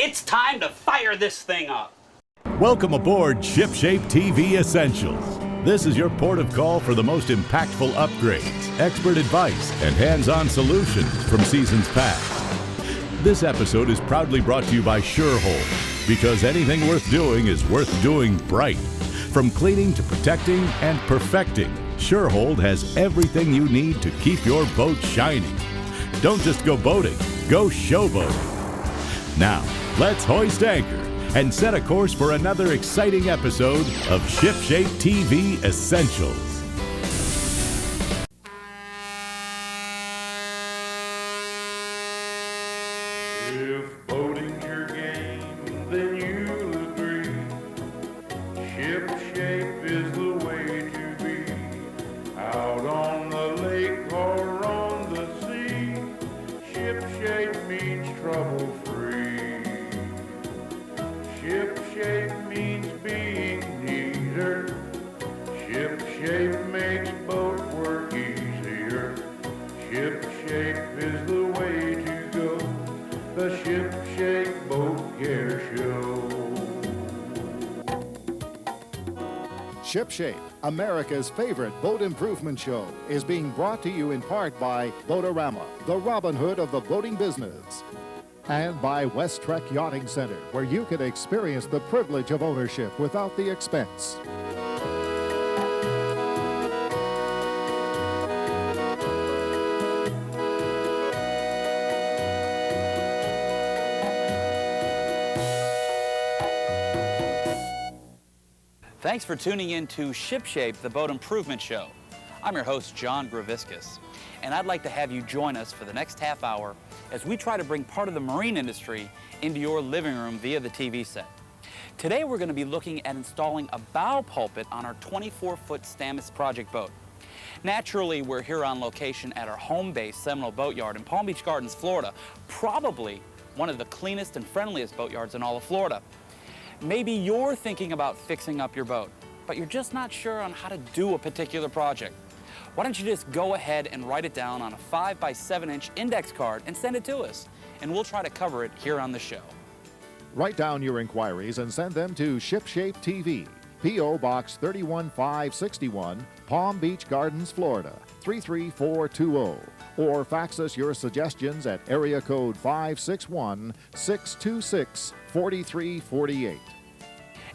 It's time to fire this thing up. Welcome aboard ShipShape TV Essentials. This is your port of call for the most impactful upgrades, expert advice, and hands-on solutions from seasons past. This episode is proudly brought to you by SureHold, because anything worth doing is worth doing bright. From cleaning to protecting and perfecting, SureHold has everything you need to keep your boat shining. Don't just go boating, go showboating. Now, let's hoist anchor and set a course for another exciting episode of ShipShape TV Essentials. If boating's your game, then you'll agree. ShipShape is the way to be. Out on the lake or on the sea, ShipShape means trouble-free. ShipShape means being neater. ShipShape makes boat work easier. ShipShape is the way to go. The ShipShape Boat Care Show. ShipShape, America's favorite boat improvement show, is being brought to you in part by Boatorama, the Robin Hood of the boating business, and by West Trek Yachting Center, where you can experience the privilege of ownership without the expense. Thanks for tuning in to ShipShape, the Boat Improvement Show. I'm your host, John Graviscus, and I'd like to have you join us for the next half hour as we try to bring part of the marine industry into your living room via the TV set. Today we're going to be looking at installing a bow pulpit on our 24-foot Stamis project boat. Naturally, we're here on location at our home base, Seminole Boatyard in Palm Beach Gardens, Florida, probably one of the cleanest and friendliest boatyards in all of Florida. Maybe you're thinking about fixing up your boat, but you're just not sure on how to do a particular project. Why don't you just go ahead and write it down on a 5 by 7-inch index card and send it to us, and we'll try to cover it here on the show. Write down your inquiries and send them to ShipShape TV, P.O. Box 31561, Palm Beach Gardens, Florida, 33420. Or fax us your suggestions at area code 561-626-4348.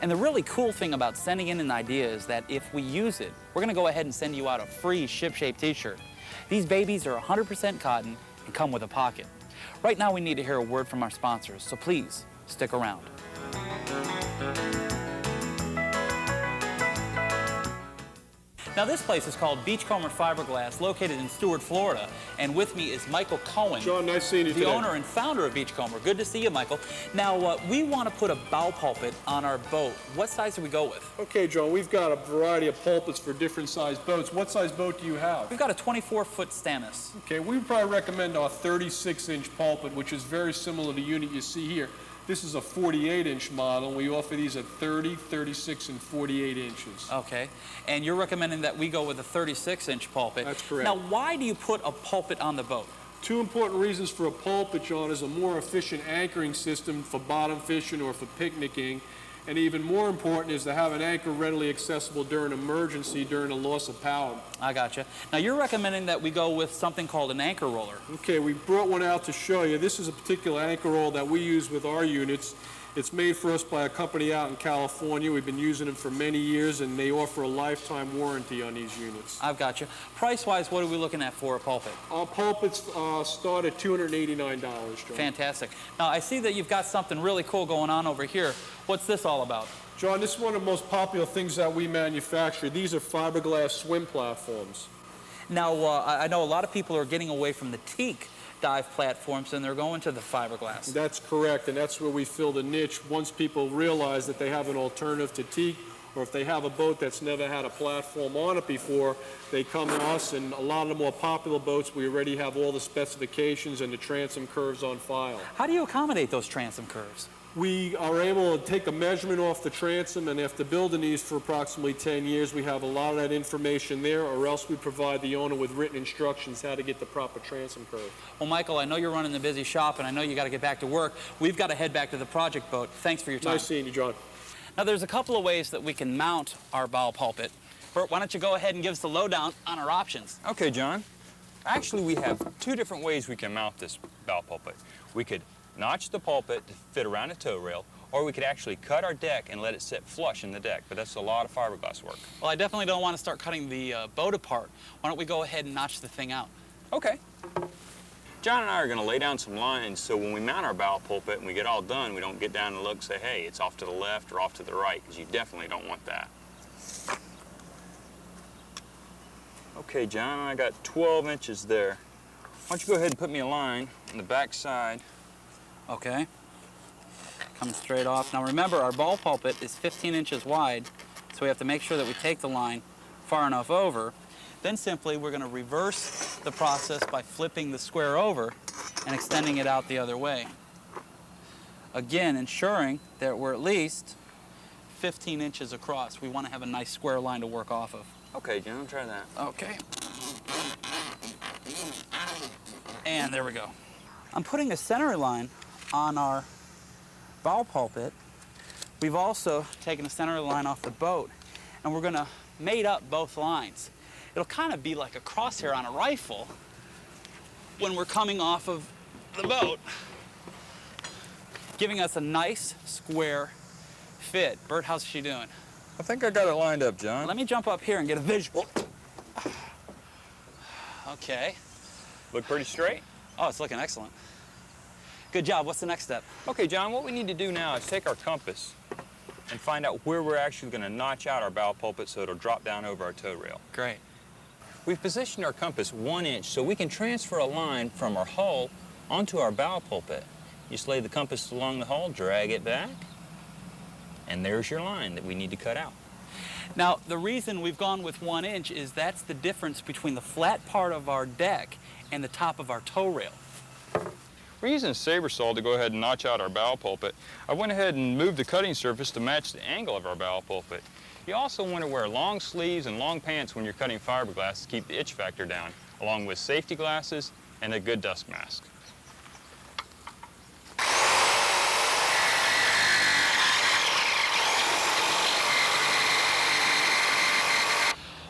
And the really cool thing about sending in an idea is that if we use it, we're going to go ahead and send you out a free ShipShape t-shirt. These babies are 100% cotton and come with a pocket. Right now we need to hear a word from our sponsors, so please stick around. Now this place is called Beachcomber Fiberglass, located in Stuart, Florida. And with me is Michael Cohen. John, nice seeing you the today. Owner and founder of Beachcomber. Good to see you, Michael. Now, we want to put a bow pulpit on our boat. What size do we go with? Okay, John, we've got a variety of pulpits for different size boats. What size boat do you have? We've got a 24-foot Stamis. Okay, we would probably recommend our 36-inch pulpit, which is very similar to the unit you see here. This is a 48-inch model. We offer these at 30, 36, and 48 inches. Okay. And you're recommending that we go with a 36-inch pulpit. That's correct. Now, why do you put a pulpit on the boat? Two important reasons for a pulpit, John, is a more efficient anchoring system for bottom fishing or for picnicking. And even more important is to have an anchor readily accessible during emergency, during a loss of power. I gotcha. Now, you're recommending that we go with something called an anchor roller. Okay, we brought one out to show you. This is a particular anchor roll that we use with our units. It's made for us by a company out in California. We've been using them for many years, and they offer a lifetime warranty on these units. I've gotcha. Price-wise, what are we looking at for a pulpit? Our pulpits start at $289, John. Fantastic. Now, I see that you've got something really cool going on over here. What's this all about? John, this is one of the most popular things that we manufacture. These are fiberglass swim platforms. Now, I know a lot of people are getting away from the teak dive platforms and they're going to the fiberglass. That's correct, and that's where we fill the niche once people realize that they have an alternative to teak or if they have a boat that's never had a platform on it before, they come to us, and a lot of the more popular boats, we already have all the specifications and the transom curves on file. How do you accommodate those transom curves? We are able to take a measurement off the transom, and after building these for approximately 10 years, we have a lot of that information there, or else we provide the owner with written instructions how to get the proper transom curve. Well, Michael, I know you're running the busy shop, and I know you got to get back to work. We've got to head back to the project boat. Thanks for your time. Nice seeing you, John. Now, there's a couple of ways that we can mount our bow pulpit. Bert, why don't you go ahead and give us the lowdown on our options? Okay, John. Actually, we have two different ways we can mount this bow pulpit. We could notch the pulpit to fit around a tow rail, or we could actually cut our deck and let it sit flush in the deck, but that's a lot of fiberglass work. Well, I definitely don't want to start cutting the boat apart. Why don't we go ahead and notch the thing out? Okay. John and I are going to lay down some lines so when we mount our bow pulpit and we get all done, we don't get down and look and say, hey, it's off to the left or off to the right, because you definitely don't want that. Okay, John, I got 12 inches there. Why don't you go ahead and put me a line on the back side. Okay. Coming straight off. Now remember, our bow pulpit is 15 inches wide, so we have to make sure that we take the line far enough over. Then simply we're going to reverse the process by flipping the square over and extending it out the other way. Again, ensuring that we're at least 15 inches across. We want to have a nice square line to work off of. Okay, John, try that. Okay. And there we go. I'm putting a center line on our bow pulpit. We've also taken a center line off the boat, and we're going to mate up both lines. It'll kind of be like a crosshair on a rifle when we're coming off of the boat, giving us a nice square fit. Bert, how's she doing? I think I got it lined up, John. Let me jump up here and get a visual. Okay. Look pretty straight? Oh, it's looking excellent. Good job. What's the next step? Okay, John, what we need to do now is take our compass and find out where we're actually going to notch out our bow pulpit so it'll drop down over our tow rail. Great. We've positioned our compass 1 inch so we can transfer a line from our hull onto our bow pulpit. You just lay the compass along the hull, drag it back, and there's your line that we need to cut out. Now, the reason we've gone with 1 inch is that's the difference between the flat part of our deck and the top of our tow rail. We're using a saber saw to go ahead and notch out our bow pulpit. I went ahead and moved the cutting surface to match the angle of our bow pulpit. You also want to wear long sleeves and long pants when you're cutting fiberglass to keep the itch factor down, along with safety glasses and a good dust mask.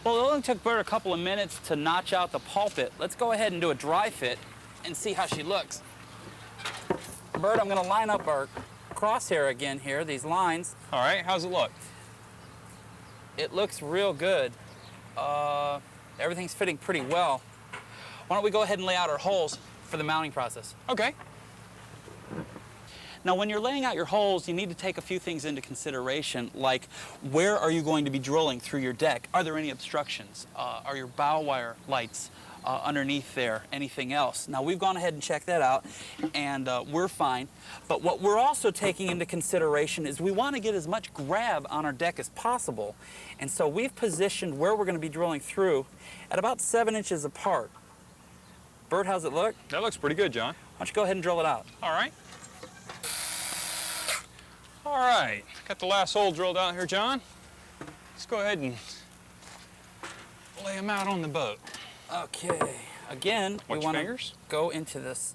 Well, it only took Bert a couple of minutes to notch out the pulpit. Let's go ahead and do a dry fit and see how she looks. Bert, I'm going to line up our crosshair again here, these lines. All right, how's it look? It looks real good. Everything's fitting pretty well. Why don't we go ahead and lay out our holes for the mounting process? Okay. Now, when you're laying out your holes, you need to take a few things into consideration, like where are you going to be drilling through your deck? Are there any obstructions? Are your bow wire lights underneath there? Anything else? Now, we've gone ahead and checked that out, and we're fine. But what we're also taking into consideration is we want to get as much grab on our deck as possible. And so we've positioned where we're going to be drilling through at about 7 inches apart. Bert, how's it look? That looks pretty good, John. Why don't you go ahead and drill it out? All right. All right, got the last hole drilled out here, John. Let's go ahead and lay them out on the boat. Okay, again, we Watch want to fingers. go into this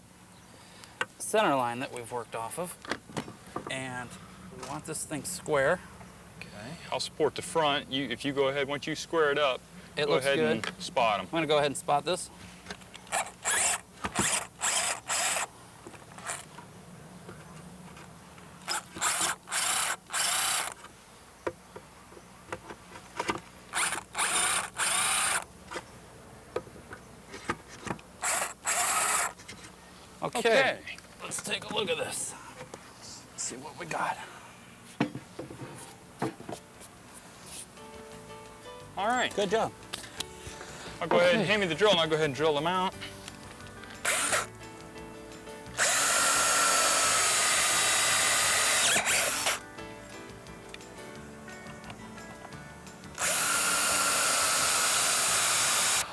center line that we've worked off of, and we want this thing square. Okay, I'll support the front. If you go ahead, once you square it up, It go looks ahead good. and spot them. I'm going to go ahead and spot this. Okay, let's take a look at this. Let's see what we got. All right, Good job. I'll go ahead and hand me the drill and I'll go ahead and drill them out.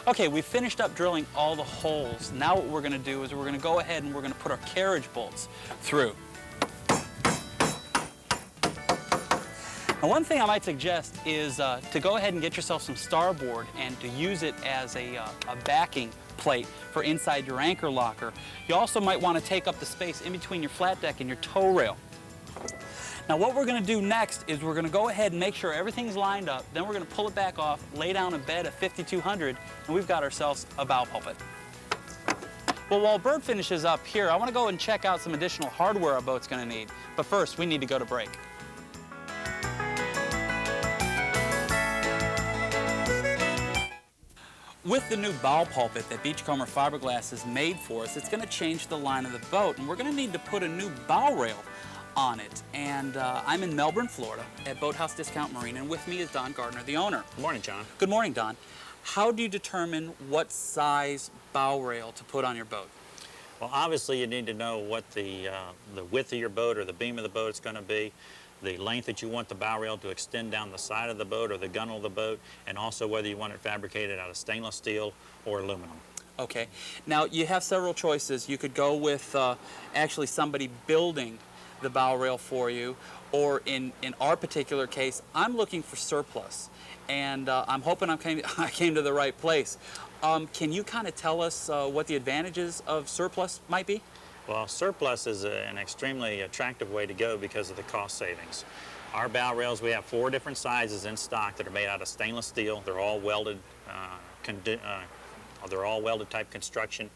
Okay, we finished up drilling all the holes. Now what we're gonna do is we're gonna go ahead and we're gonna put our carriage bolts through. Now, one thing I might suggest is to go ahead and get yourself some starboard and to use it as a backing plate for inside your anchor locker. You also might want to take up the space in between your flat deck and your tow rail. Now, what we're going to do next is we're going to go ahead and make sure everything's lined up. Then we're going to pull it back off, lay down a bed at 5,200, and we've got ourselves a bow pulpit. Well, while Bert finishes up here, I want to go and check out some additional hardware our boat's going to need. But first, we need to go to break. With the new bow pulpit that Beachcomber Fiberglass has made for us, it's going to change the line of the boat, and we're going to need to put a new bow rail on it. And I'm in Melbourne, Florida, at Boathouse Discount Marine, and with me is Don Gardner, the owner. Good morning, John. Good morning, Don. How do you determine what size bow rail to put on your boat? Well, obviously you need to know what the width of your boat or the beam of the boat is going to be, the length that you want the bow rail to extend down the side of the boat or the gunnel of the boat, and also whether you want it fabricated out of stainless steel or aluminum. Okay. Now, you have several choices. You could go with actually somebody building the bow rail for you, or in our particular case, I'm looking for surplus, and I'm hoping I came to the right place. Can you kind of tell us what the advantages of surplus might be? Well, surplus is an extremely attractive way to go because of the cost savings. Our bow rails, we have 4 different sizes in stock that are made out of stainless steel. They're all welded, type construction,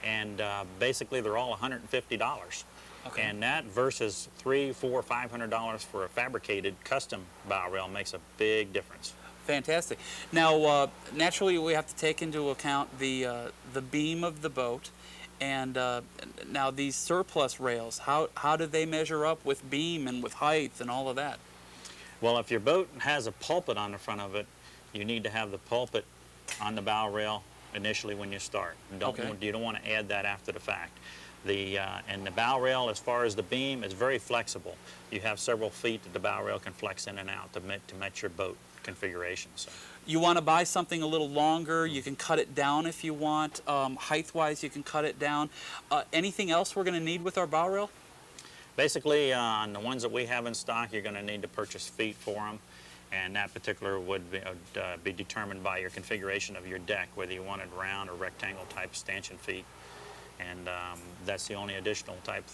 and basically they're all $150. Okay. And that versus $300, $400, $500 for a fabricated custom bow rail makes a big difference. Fantastic. Now, naturally, we have to take into account the beam of the boat. And now these surplus rails, how do they measure up with beam and with height and all of that? Well, if your boat has a pulpit on the front of it, you need to have the pulpit on the bow rail initially when you start. You don't want to add that after the fact. And the bow rail, as far as the beam, is very flexible. You have several feet that the bow rail can flex in and out to match your boat configuration. So. You want to buy something a little longer, you can cut it down if you want. Height-wise, you can cut it down. Anything else we're going to need with our bow rail? Basically, on the ones that we have in stock, you're going to need to purchase feet for them, and that particular would be determined by your configuration of your deck, whether you wanted round or rectangle type stanchion feet. And that's the only additional type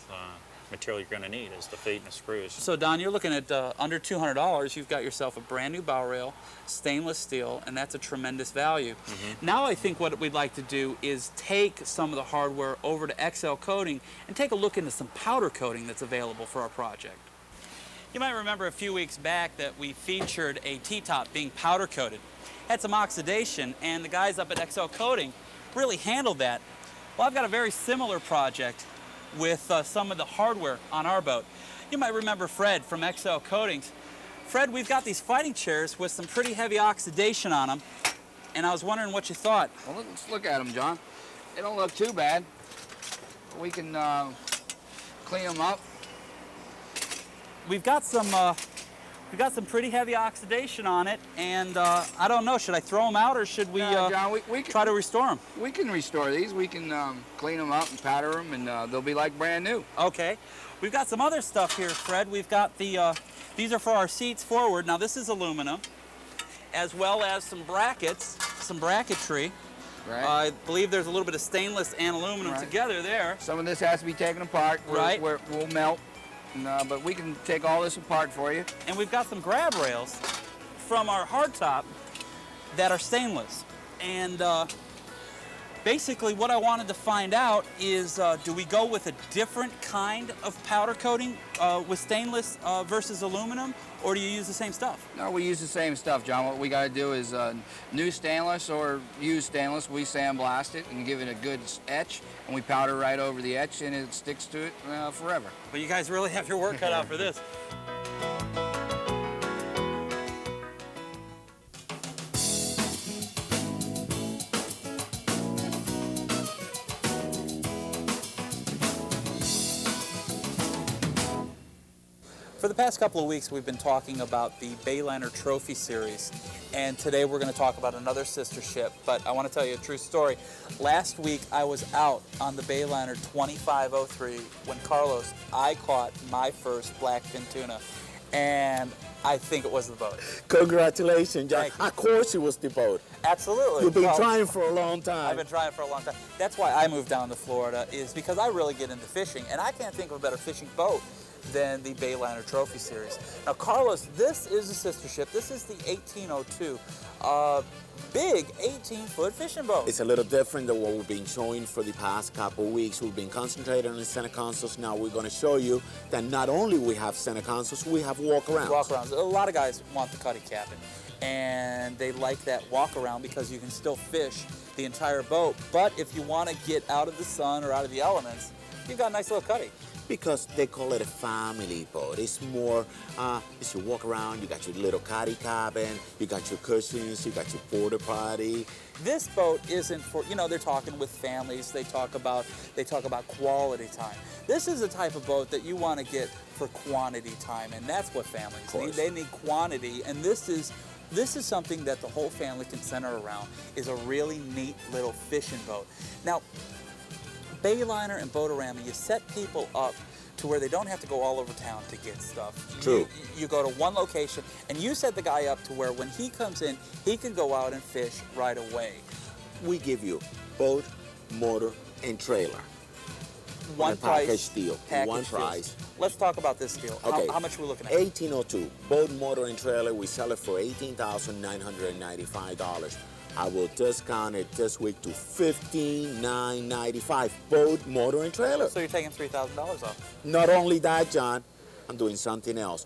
material you're going to need is the feet and the screws. So Don, you're looking at under $200. You've got yourself a brand new bow rail, stainless steel, and that's a tremendous value. Mm-hmm. Now I think what we'd like to do is take some of the hardware over to XL Coating and take a look into some powder coating that's available for our project. You might remember a few weeks back that we featured a T-top being powder coated. Had some oxidation, and the guys up at XL Coating really handled that. Well, I've got a very similar project with some of the hardware on our boat. You might remember Fred from XL Coatings. Fred, we've got these fighting chairs with some pretty heavy oxidation on them, and I was wondering what you thought. Well, let's look at them, John. They don't look too bad. We can clean them up. We've got some pretty heavy oxidation on it, and I don't know, should I throw them out or should we, John, we can, try to restore them? We can restore these. We can clean them up and powder them, and they'll be like brand new. Okay. We've got some other stuff here, Fred. We've got the, these are for our seats forward. Now this is aluminum, as well as some brackets, some bracketry. Right. I believe there's a little bit of stainless and aluminum together there. Some of this has to be taken apart. Where it will melt. But we can take all this apart for you. And we've got some grab rails from our hardtop that are stainless. And basically what I wanted to find out is, do we go with a different kind of powder coating with stainless versus aluminum, or do you use the same stuff? No, we use the same stuff, John. What we got to do is new stainless or used stainless, we sandblast it and give it a good etch, and we powder right over the etch, and it sticks to it forever. But you guys really have your work cut out for this. For the past couple of weeks, we've been talking about the Bayliner Trophy series, and today we're going to talk about another sister ship, but I want to tell you a true story. Last week, I was out on the Bayliner 2503 when Carlos, I caught my first blackfin tuna, and I think it was the boat. Congratulations, John. Of course it was the boat. Absolutely. You've been trying for a long time. I've been trying for a long time. That's why I moved down to Florida, is because I really get into fishing, and I can't think of a better fishing boat than the Bayliner Trophy series. Now, Carlos, this is a sister ship. This is the 1802. Big 18-foot fishing boat. It's a little different than what we've been showing for the past couple of weeks. We've been concentrating on the center consoles. Now we're going to show you that not only we have center consoles, we have walk-arounds. Walk-arounds. A lot of guys want the cuddy cabin, and they like that walk-around because you can still fish the entire boat. But if you want to get out of the sun or out of the elements, you've got a nice little cuddy. Because they call it a family boat. It's more, as you walk around, you got your little cuddy cabin, you got your cushions, you got your porta potty. This boat isn't for, you know, they're talking with families, they talk about quality time. This is the type of boat that you want to get for quantity time, and that's what families need. They need quantity, and this is something that the whole family can center around, is a really neat little fishing boat. Now, Bayliner and Boatorama, you set people up to where they don't have to go all over town to get stuff. True. You go to one location, and you set the guy up to where when he comes in, he can go out and fish right away. We give you boat, motor, and trailer. One price. Package deal. One price. Deals. Let's talk about this deal. Okay. How much are we looking at? 1802. Boat, motor, and trailer. We sell it for $18,995. I will discount it this week to $15,995. Boat, motor, and trailer. So you're taking $3,000 off. Not only that, John, I'm doing something else.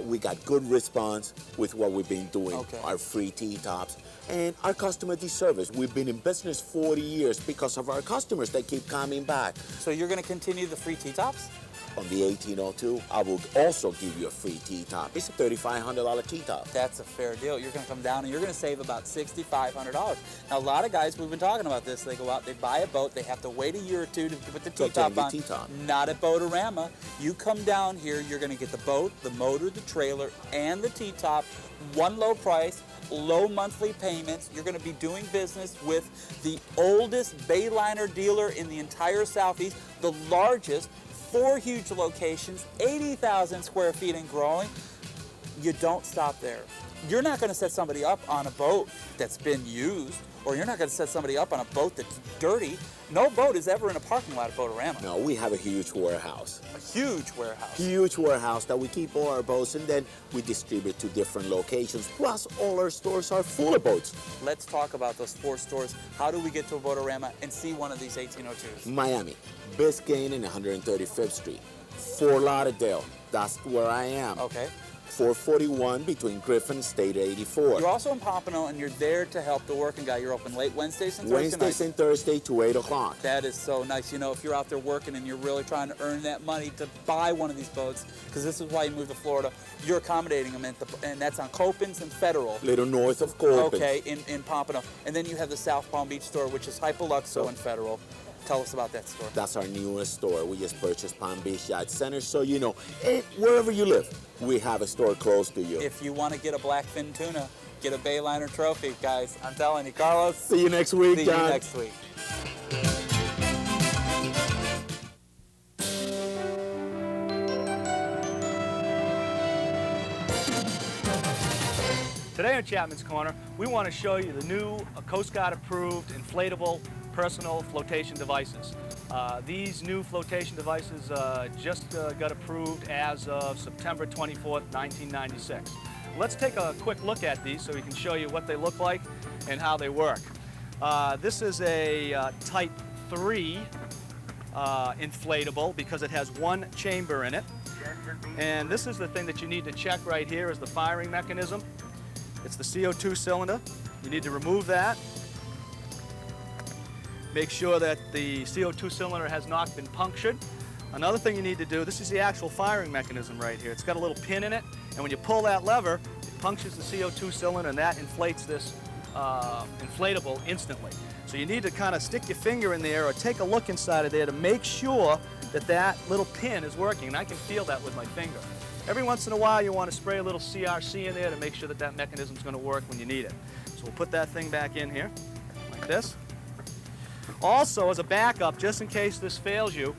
We got good response with what we've been doing. Okay. Our free T-tops and our customer service. We've been in business 40 years because of our customers. They keep coming back. So you're going to continue the free T-tops? On the 1802, I will also give you a free T-top. It's a $3,500 T-top. That's a fair deal. You're going to come down and you're going to save about $6,500. Now, a lot of guys, we've been talking about this, they go out, they buy a boat, they have to wait a year or two to put the T-top on. Not at Boatorama. You come down here, you're going to get the boat, the motor, the trailer, and the T-top, one low price, low monthly payments. You're going to be doing business with the oldest Bayliner dealer in the entire Southeast, the largest, 4 huge locations, 80,000 square feet and growing. You don't stop there. You're not going to set somebody up on a boat that's been used, or you're not going to set somebody up on a boat that's dirty. No boat is ever in a parking lot at Boatorama. No, we have a huge warehouse. A huge warehouse. Huge warehouse that we keep all our boats, and then we distribute to different locations. Plus, all our stores are full of boats. Let's talk about those 4 stores. How do we get to a Boatorama and see one of these 1802s? Miami, Biscayne and 135th Street. Fort Lauderdale, that's where I am. Okay. 441 between Griffin and State 84. You're also in Pompano, and you're there to help the working guy. You're open late Wednesdays and Thursdays. Wednesdays and Thursday to 8 o'clock. That is so nice. You know, if you're out there working and you're really trying to earn that money to buy one of these boats, because this is why you moved to Florida, you're accommodating them, and that's on Copans and Federal. Little north of Copans. Okay, in Pompano. And then you have the South Palm Beach store, which is Hypoluxo and Federal. Tell us about that store. That's our newest store. We just purchased Palm Beach Yacht Center, so you know, wherever you live, we have a store close to you. If you want to get a blackfin tuna, get a Bayliner Trophy, guys. I'm telling you, Carlos. See you next week, See John. you next week. Today on Chapman's Corner, we want to show you the new Coast Guard approved inflatable personal flotation devices. These new flotation devices just got approved as of September 24th, 1996. Let's take a quick look at these so we can show you what they look like and how they work. This is a Type 3 inflatable because it has 1 chamber in it. And this is the thing that you need to check right here is the firing mechanism. It's the CO2 cylinder. You need to remove that. Make sure that the CO2 cylinder has not been punctured. Another thing you need to do, this is the actual firing mechanism right here. It's got a little pin in it, and when you pull that lever, it punctures the CO2 cylinder, and that inflates this inflatable instantly. So you need to kind of stick your finger in there or take a look inside of there to make sure that that little pin is working, and I can feel that with my finger. Every once in a while you want to spray a little CRC in there to make sure that that mechanism is going to work when you need it. So we'll put that thing back in here, like this. Also, as a backup, just in case this fails you,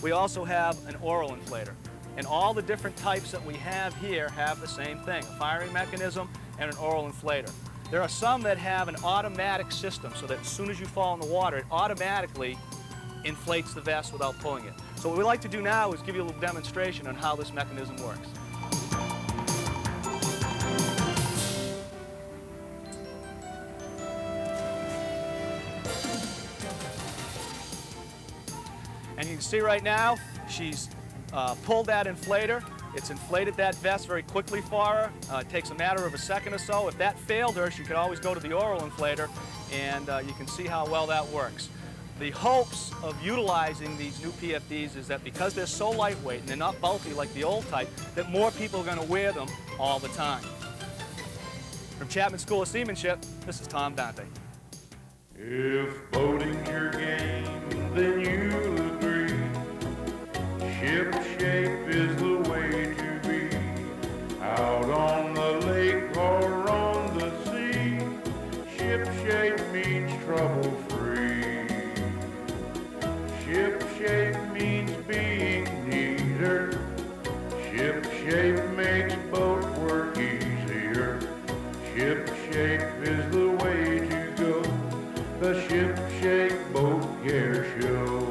we also have an oral inflator. And all the different types that we have here have the same thing, a firing mechanism and an oral inflator. There are some that have an automatic system, so that as soon as you fall in the water, it automatically inflates the vest without pulling it. So what we like to do now is give you a little demonstration on how this mechanism works. And you can see right now, she's pulled that inflator. It's inflated that vest very quickly for her. It takes a matter of a second or so. If that failed her, she could always go to the oral inflator, and you can see how well that works. The hopes of utilizing these new PFDs is that because they're so lightweight and they're not bulky like the old type, that more people are going to wear them all the time. From Chapman School of Seamanship, this is Tom Dante. If boating's your game, then you'll agree. Ship shape is the way to be. Out on the lake or on the sea, ship shape means trouble-free. Ship shape means being neater. Ship shape makes boat work easier. Ship shape is the way to go. The Ship Shape Boat Care Show.